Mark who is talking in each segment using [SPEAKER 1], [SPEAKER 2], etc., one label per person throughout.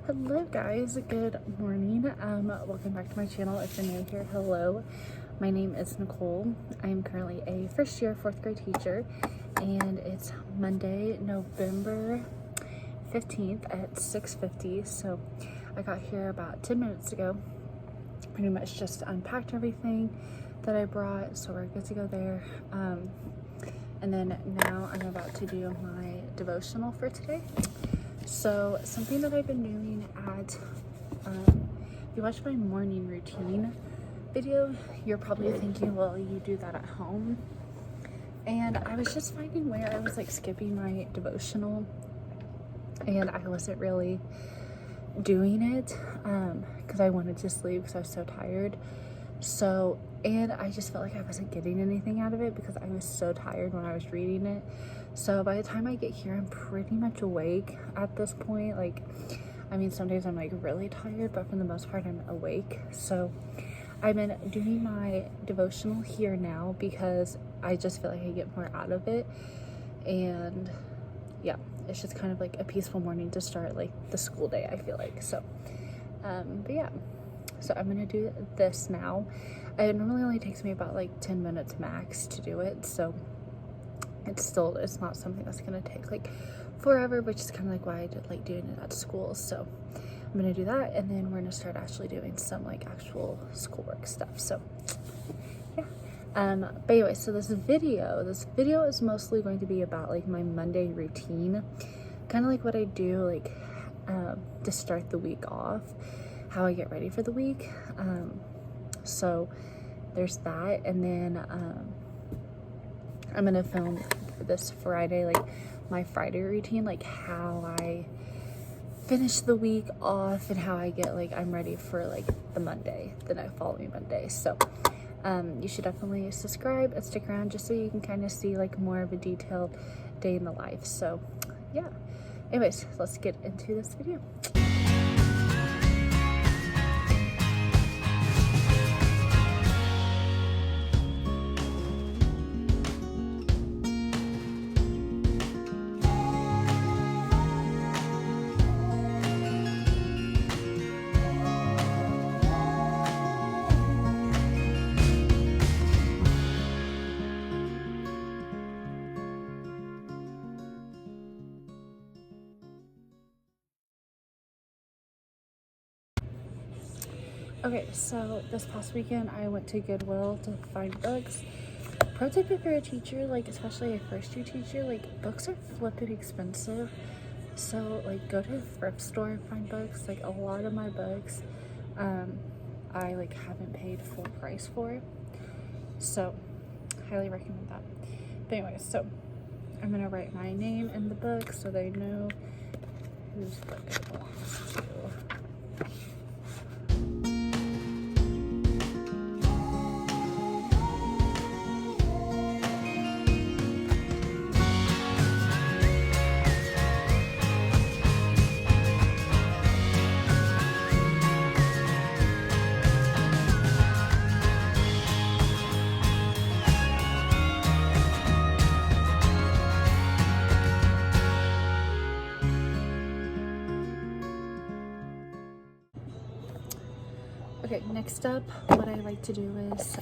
[SPEAKER 1] Hello guys, good morning. Welcome back to my channel. If you're new here, hello. My name is Nicole. I am currently a first year 4th grade teacher, and it's Monday, November 15th at 6:50. So I got here about 10 minutes ago. Pretty much just unpacked everything that I brought, so we're good to go there. And then now I'm about to do my devotional for today. So something that I've been doing at, if you watch my morning routine video, you're probably thinking, well, you do that at home. And I was just finding where I was like skipping my devotional and I wasn't really doing it because I wanted to sleep because I was so tired. So, and I just felt like I wasn't getting anything out of it because I was so tired when I was reading it. So by the time I get here, I'm pretty much awake at this point. Like, I mean, some days I'm like really tired, but for the most part, I'm awake. So I've been doing my devotional here now because I just feel like I get more out of it. And yeah, it's just kind of like a peaceful morning to start like the school day, I feel like. So, but yeah. So I'm gonna do this now. It normally only takes me about like 10 minutes max to do it. So it's not something that's gonna take like forever, which is kind of like why I did like doing it at school. So I'm gonna do that, and then we're gonna start actually doing some like actual schoolwork stuff. So yeah. But anyway, so this video is mostly going to be about like my Monday routine, kind of like what I do like to start the week off, how I get ready for the week. So there's that, and then I'm gonna film this Friday, like my Friday routine, like how I finish the week off and how I get like I'm ready for like the Monday, the following Monday. So you should definitely subscribe and stick around just so you can kind of see like more of a detailed day in the life. So yeah, anyways, let's get into this video. Okay, so this past weekend I went to Goodwill to find books. Pro tip if you're a teacher, like especially a first year teacher, like books are flipping expensive. So like go to a thrift store and find books. Like a lot of my books, I like haven't paid full price for. So highly recommend that. But anyway, so I'm gonna write my name in the book so they know whose book it belongs to. Okay, next up, what I like to do is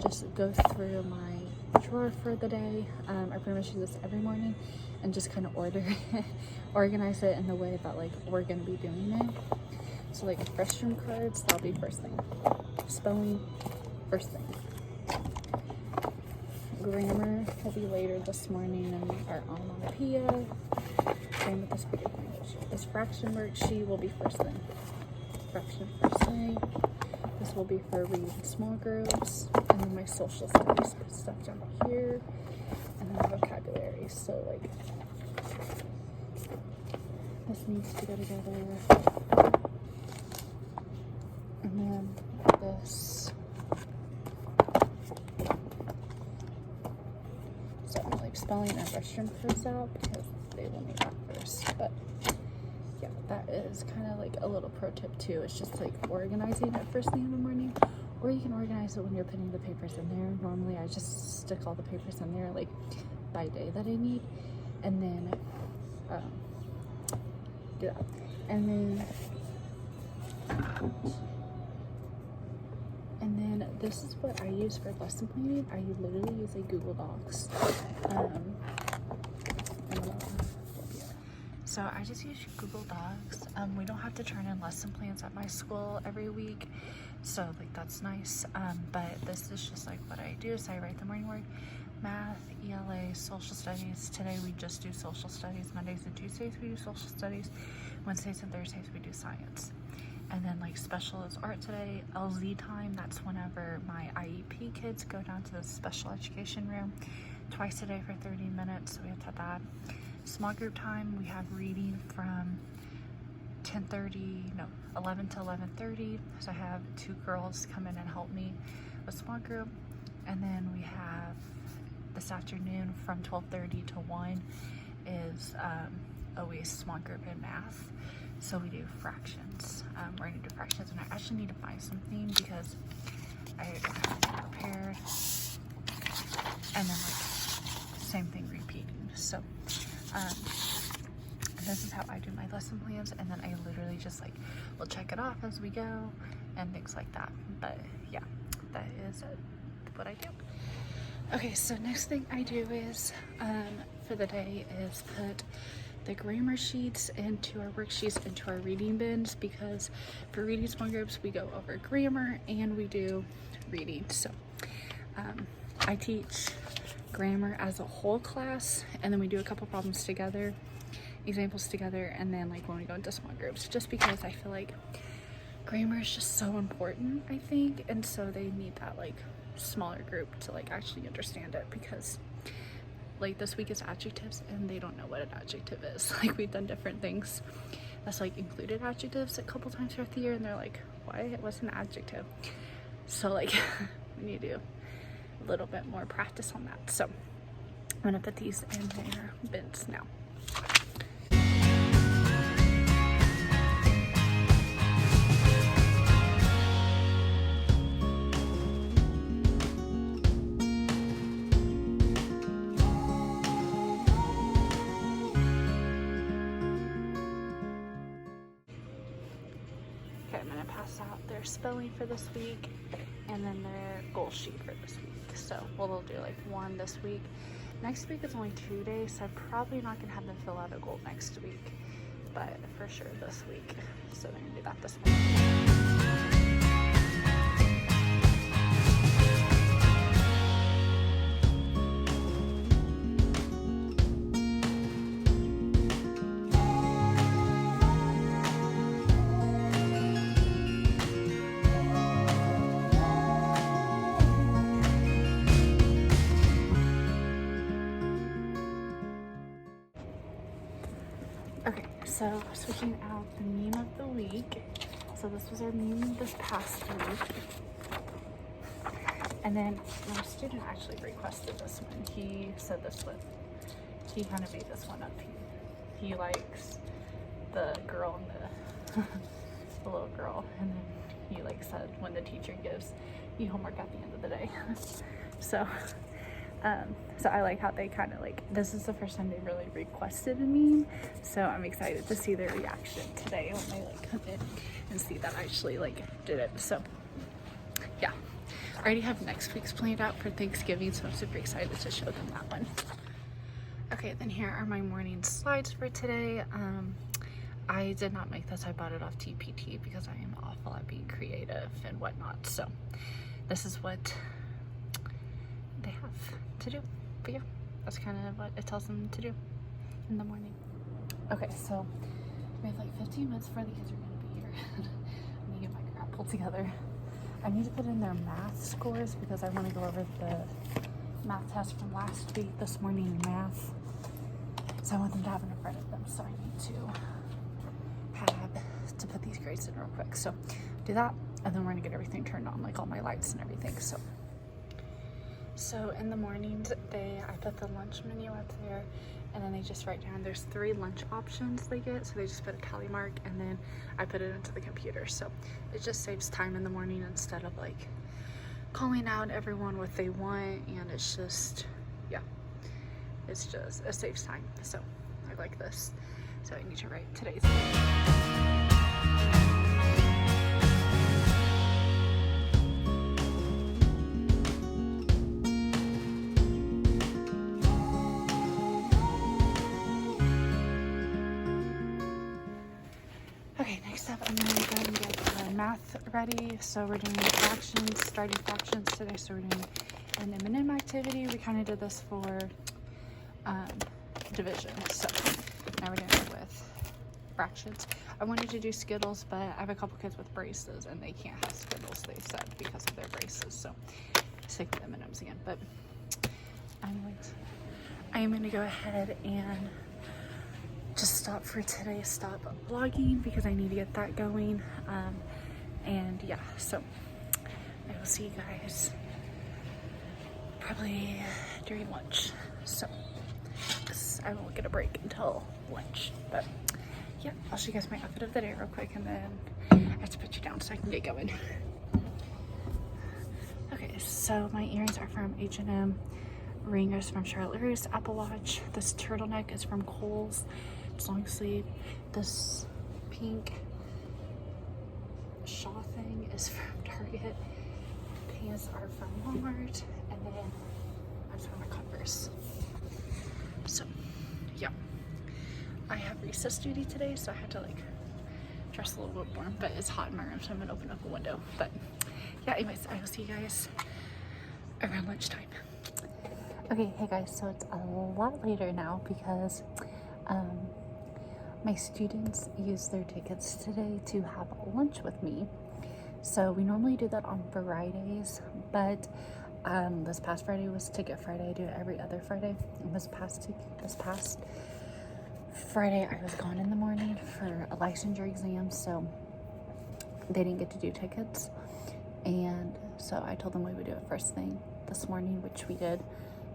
[SPEAKER 1] just go through my drawer for the day. I pretty much do this every morning and just kind of organize it in the way that like we're gonna be doing it. So like restroom cards, that'll be first thing. Spelling, first thing. Grammar will be later this morning and our onomatopoeia. Same with the spoken language. This fraction worksheet will be first thing. Fraction first thing. This will be for reading small groups, and then my social studies, put stuff down here, and then vocabulary. So like this needs to go together, and then this. So I'm like spelling and restroom cards out because they will need that first, but. Yeah, that is kind of like a little pro tip too. It's just like organizing it first thing in the morning, or you can organize it when you're putting the papers in there. Normally I just stick all the papers in there like by day that I need, and then do that. And then this is what I use for lesson planning. I literally use a Google Docs. So I just use Google Docs. We don't have to turn in lesson plans at my school every week, so like that's nice. But this is just like what I do. So I write the morning word, math, ELA, social studies. Today we just do social studies. Mondays and Tuesdays we do social studies. Wednesdays and Thursdays we do science. And then like special is art today. LZ time, that's whenever my IEP kids go down to the special education room twice a day for 30 minutes. So we have to have that. Small group time, we have reading from 11 to 11:30. So I have 2 girls come in and help me with small group. And then we have this afternoon from 12:30 to 1 is always small group in math. So we do fractions. We're gonna do fractions, and I actually need to find something because I don't have it prepared. And then like same thing repeating. So this is how I do my lesson plans, and then I literally just like will check it off as we go and things like that. But yeah, that is what I do. Okay, so next thing I do is for the day is put the grammar sheets into our worksheets into our reading bins, because for reading small groups we go over grammar and we do reading. So I teach grammar as a whole class, and then we do a couple problems together, examples together, and then like when we go into small groups, just because I feel like grammar is just so important, I think, and so they need that like smaller group to like actually understand it, because like this week is adjectives and they don't know what an adjective is. Like we've done different things that's like included adjectives a couple times throughout the year, and they're like, what's an adjective? So like we need to do a little bit more practice on that. So I'm gonna put these in their bins now. Okay, I'm gonna pass out their spelling for this week and then their goal sheet for this week. So we'll do like one this week. Next week is only 2 days, so I'm probably not gonna have them fill out a goal next week, but for sure this week. So they're gonna do that this week. Okay, so switching out the meme of the week. So this was our meme this past week. And then my student actually requested this one. He said he kind of made this one up. He likes the girl and the little girl. And then he like said when the teacher gives you homework at the end of the day. So I like how they kind of like, this is the first time they really requested a meme, so I'm excited to see their reaction today when they like come in and see that I actually like did it. So yeah, I already have next week's planned out for Thanksgiving, so I'm super excited to show them that one. Okay, then here are my morning slides for today. I did not make this. I bought it off TPT because I am awful at being creative and whatnot. So this is what they have to do. But yeah, that's kind of what it tells them to do in the morning. Okay, so we have like 15 minutes before the kids are going to be here. I'm going to get my crap pulled together. I need to put in their math scores because I want to go over the math test from last week this morning in math. So I want them to have it in front of them. So I need to put these grades in real quick. So do that, and then we're going to get everything turned on, like all my lights and everything. So in the mornings, I put the lunch menu up there, and then they just write down, there's 3 lunch options they get, so they just put a tally mark, and then I put it into the computer. So it just saves time in the morning instead of like calling out everyone what they want, and it's just, yeah, it saves time. So I like this. So I need to write today's. Okay, next up I'm going to go and get the math ready. So we're doing fractions, starting fractions today. So we're doing an M&M activity. We kind of did this for division. So now we're doing it with fractions. I wanted to do Skittles, but I have a couple kids with braces and they can't have Skittles, they said, because of their braces. So stick with M&Ms again. But anyways, I am going to go ahead and just stop for today, stop vlogging because I need to get that going. And yeah, so I will see you guys probably during lunch. So 'cause I won't get a break until lunch, but yeah, I'll show you guys my outfit of the day real quick, and then I have to put you down so I can get going. Okay, so my earrings are from H&M, ring is from Charlotte Russe, Apple Watch. This turtleneck is from Kohl's. It's long sleeve. This pink shawl thing is from Target. Pants are from Walmart, and then I just found my Converse. So yeah, I have recess duty today, so I had to like dress a little bit more, but it's hot in my room, so I'm gonna open up a window. But yeah, anyways, I will see you guys around lunchtime. Okay, hey guys, so it's a lot later now because my students used their tickets today to have lunch with me. So we normally do that on Fridays, but this past Friday was Ticket Friday. I do it every other Friday. And this past Friday, I was gone in the morning for a licensure exam, so they didn't get to do tickets. And so I told them we would do it first thing this morning, which we did.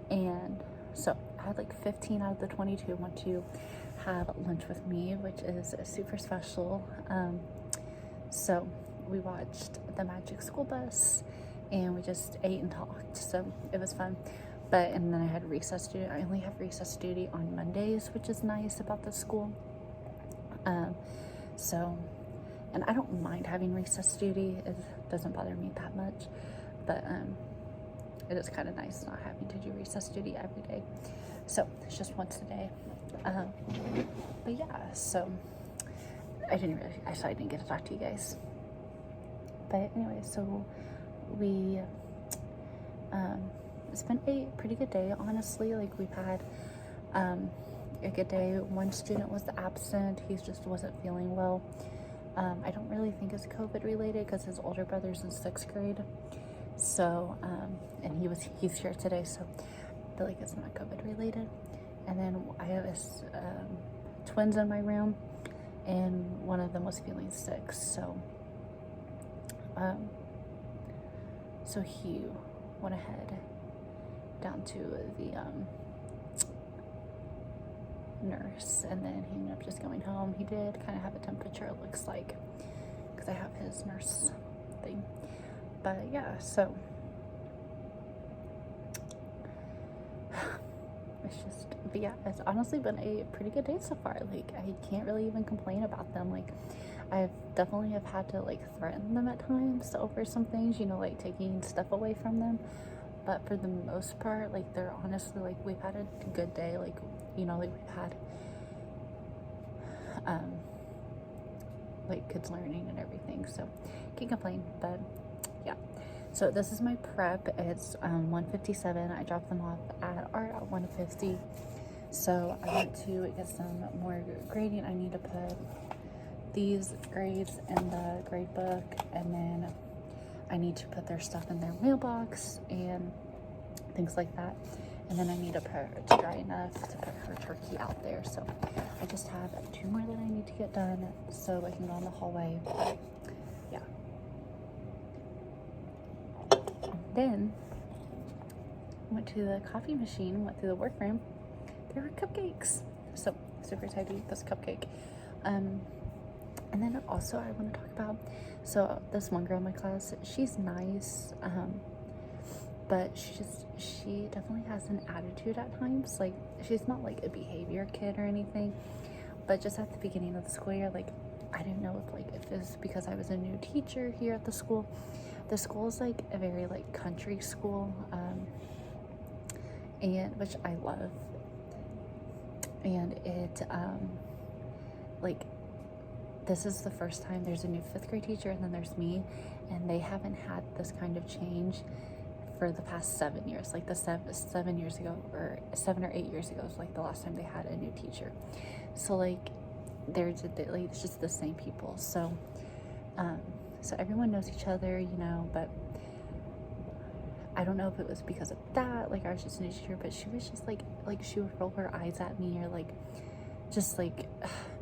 [SPEAKER 1] And so I had like 15 out of the 22 want to have lunch with me, which is super special. So we watched the Magic School Bus and we just ate and talked, so it was fun. And then I had recess duty. I only have recess duty on Mondays, which is nice about the school. And I don't mind having recess duty. It doesn't bother me that much, but it is kind of nice not having to do recess duty every day. So it's just once a day. But yeah, so I didn't get to talk to you guys. But anyway, so we it's been a pretty good day, honestly. Like, we've had a good day. One student was absent. He just wasn't feeling well. I don't really think it's COVID related because his older brother's in 6th grade. So, and he's here today, so I feel like it's not COVID related. And then I have twins in my room, and one of them was feeling sick. So, so he went ahead down to the nurse, and then he ended up just going home. He did kind of have a temperature, it looks like, because I have his nurse thing. But yeah, so but yeah, it's honestly been a pretty good day so far. Like, I can't really even complain about them. Like, I've definitely have had to like threaten them at times over some things, you know, like taking stuff away from them. But for the most part, like, they're honestly, like, we've had a good day. Like, you know, like, we've had like kids learning and everything, so can't complain. But yeah, so this is my prep. It's 1:57. I dropped them off at art at 1:50. So I went to get some more grading. I need to put these grades in the grade book, and then I need to put their stuff in their mailbox and things like that. And then I need to prep it to dry enough to put her turkey out there. So I just have 2 more that I need to get done so I can go in the hallway. But yeah. Then I went to the coffee machine, went through the workroom. There were cupcakes. So super excited to eat this cupcake. And then also I want to talk about, so this one girl in my class, she's nice, but she definitely has an attitude at times. Like, she's not like a behavior kid or anything, but just at the beginning of the school year, like, I didn't know if it's because I was a new teacher here at the school. The school is like a very like country school, and which I love. And it like, this is the first time there's a new 5th grade teacher, and then there's me, and they haven't had this kind of change for the past 7 years. Like the 7 years ago, or 7 or 8 years ago, was like the last time they had a new teacher. So like like it's just the same people. So so everyone knows each other, you know, but I don't know if it was because of that, like I was just a new teacher, but she was just like she would roll her eyes at me, or like just like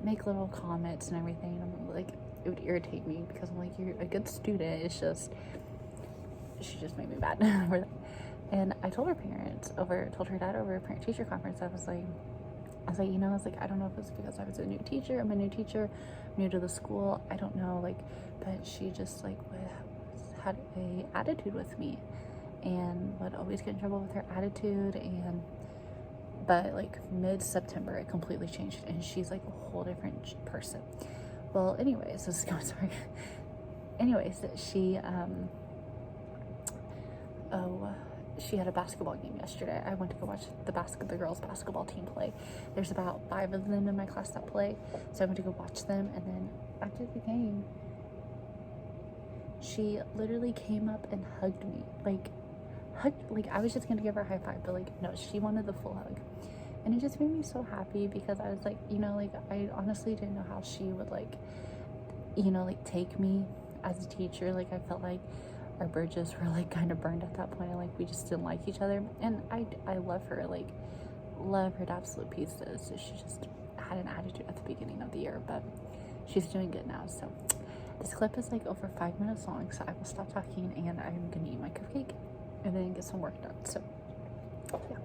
[SPEAKER 1] make little comments and everything, and I'm like, it would irritate me because I'm like, you're a good student. It's just, she just made me mad. And I told her dad over a parent teacher conference, I was like, you know, I don't know if it's because I was a new teacher, I'm a new teacher, new to the school, I don't know, like, but she just like had a attitude with me, and would always get in trouble with her attitude. And but like mid-September it completely changed, and she's like a whole different person. Well, anyways, this is going sorry. Anyways, she she had a basketball game yesterday. I went to go watch the girls basketball team play. There's about 5 of them in my class that play, so I went to go watch them. And then after the game, she literally came up and hugged me, like I was just gonna give her a high five, but like, no, she wanted the full hug. And it just made me so happy, because I was like, you know, like I honestly didn't know how she would like, you know, like take me as a teacher. Like I felt like our bridges were like kind of burned at that point, and like we just didn't like each other. And I love her, like love her to absolute pieces. So she just had an attitude at the beginning of the year, but she's doing good now. So this clip is like over 5 minutes long, so I will stop talking and I'm gonna eat my cupcake and then get some work done. So yeah.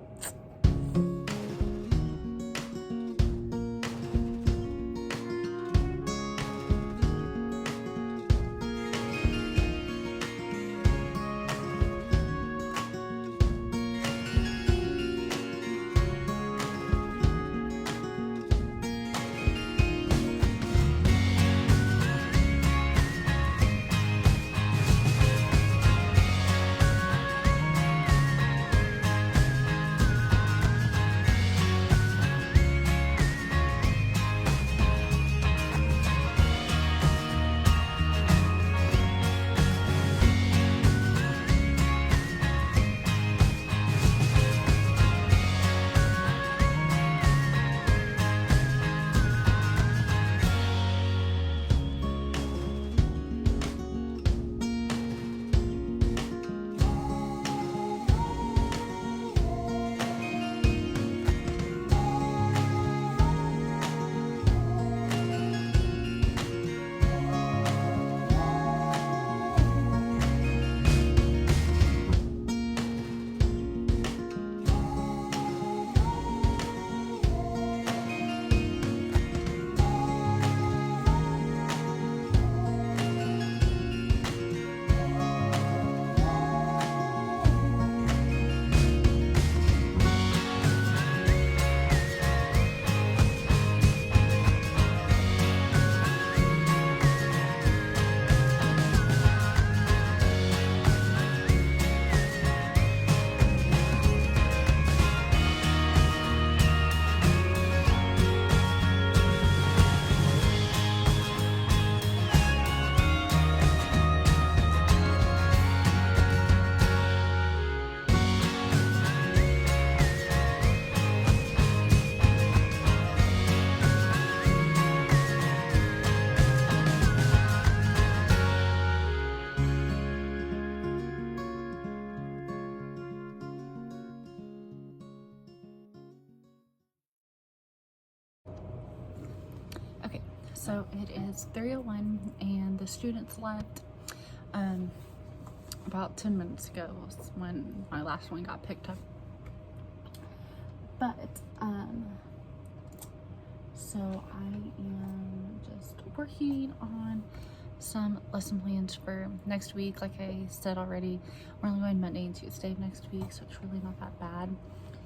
[SPEAKER 1] Okay, so it is 3:01 and the students left about 10 minutes ago was when my last one got picked up. But so I am just working on some lesson plans for next week. Like I said already, we're only going Monday and Tuesday of next week, so it's really not that bad.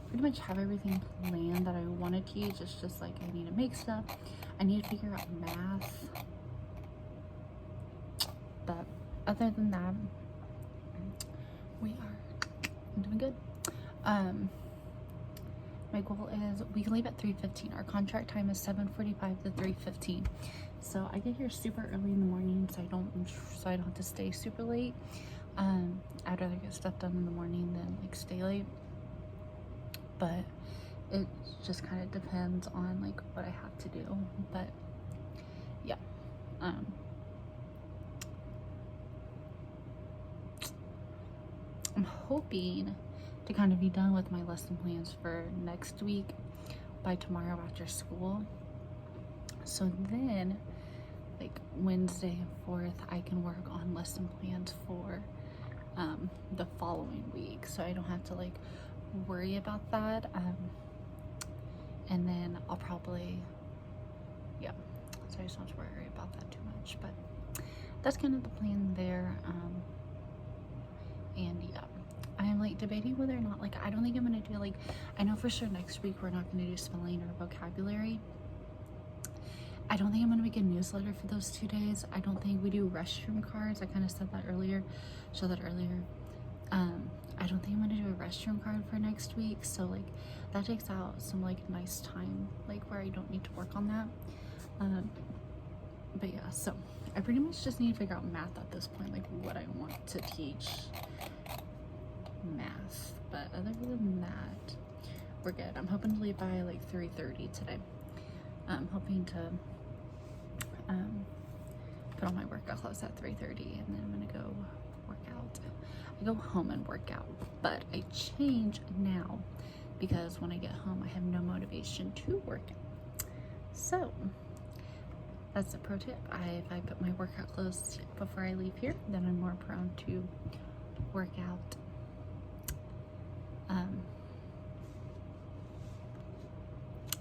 [SPEAKER 1] Pretty much have everything planned that I want to teach. It's just like I need to make stuff. I need to figure out math. But other than that, we are doing good. My goal is we can leave at 3:15. Our contract time is 7:45 to 3:15. So I get here super early in the morning, so I don't have to stay super late. I'd rather get stuff done in the morning than like stay late. But it just kind of depends on like what I have to do. But yeah. I'm hoping to kind of be done with my lesson plans for next week by tomorrow after school. So then, like Wednesday and 4th, I can work on lesson plans for the following week. So I don't have to like worry about that. And then I'll probably, yeah. So I just don't have to worry about that too much. But that's kind of the plan there. And yeah, I'm like debating whether or not, like, I don't think I'm gonna do like, I know for sure next week we're not gonna do spelling or vocabulary. I don't think I'm gonna make a newsletter for those 2 days. I don't think we do restroom cards. I kind of said that earlier, I don't think I'm gonna do a restroom card for next week. So like that takes out some like nice time, like where I don't need to work on that. But yeah, so I pretty much just need to figure out math at this point, like what I want to teach math. But other than that, we're good. I'm hoping to leave by like 3:30 today. I'm hoping to put on my workout clothes at 3:30, and then I'm gonna go work out. I go home and work out, but I change now because when I get home I have no motivation to work out. So that's a pro tip. If I put my workout clothes before I leave here, then I'm more prone to work out.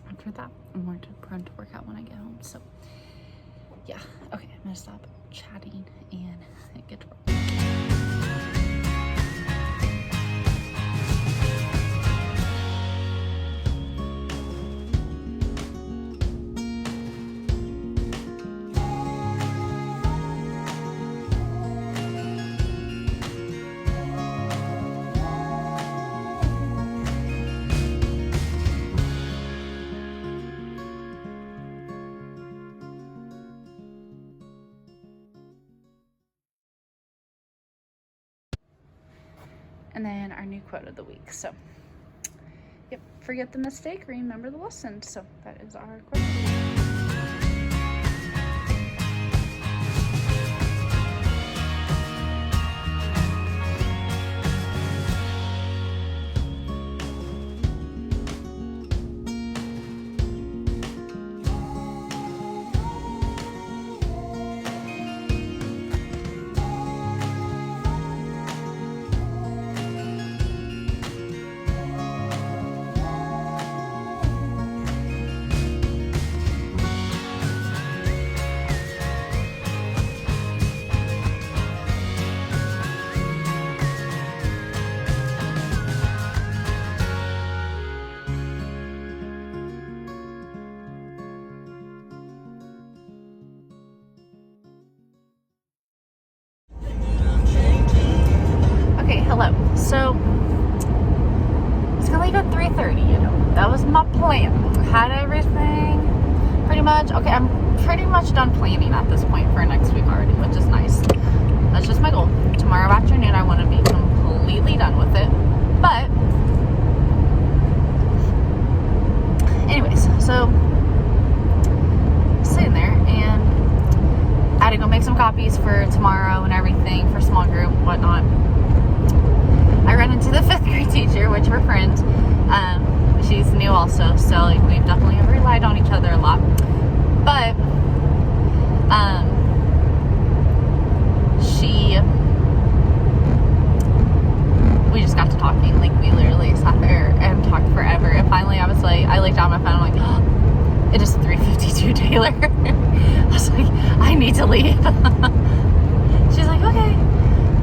[SPEAKER 1] After that, I'm more prone to work out when I get home. So yeah, okay, I'm gonna stop chatting and get to work. And then our new quote of the week. So, yep, forget the mistake, remember the lesson. So that is our quote of the week. Hello. So it's gonna leave at 3:30. You know, that was my plan. Had everything pretty much. Okay, I'm pretty much done planning at this point for next week already, which is nice. That's just my goal. Tomorrow afternoon, I want to be completely done with it. But anyways, so sitting there, and I had to go make some copies for tomorrow and everything for small group, whatnot. I ran into the 5th grade teacher, which we're friends. She's new also, so like we've definitely relied on each other a lot. But we just got to talking. Like we literally sat there and talked forever. And finally, I was like, I laid down my phone. I'm like, oh, it is 3:52, Taylor. I was like, I need to leave. She's like, okay.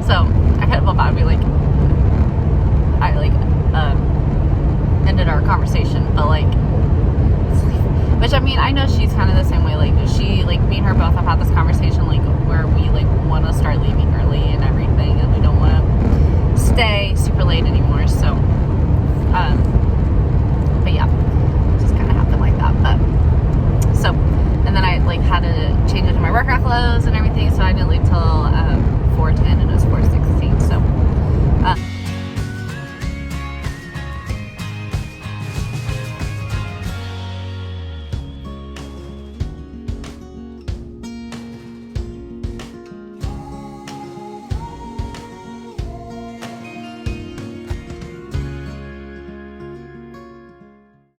[SPEAKER 1] So I kind of felt bad. Ended our conversation, but like, which I mean, I know she's kind of the same way. Like she, like me and her both have had this conversation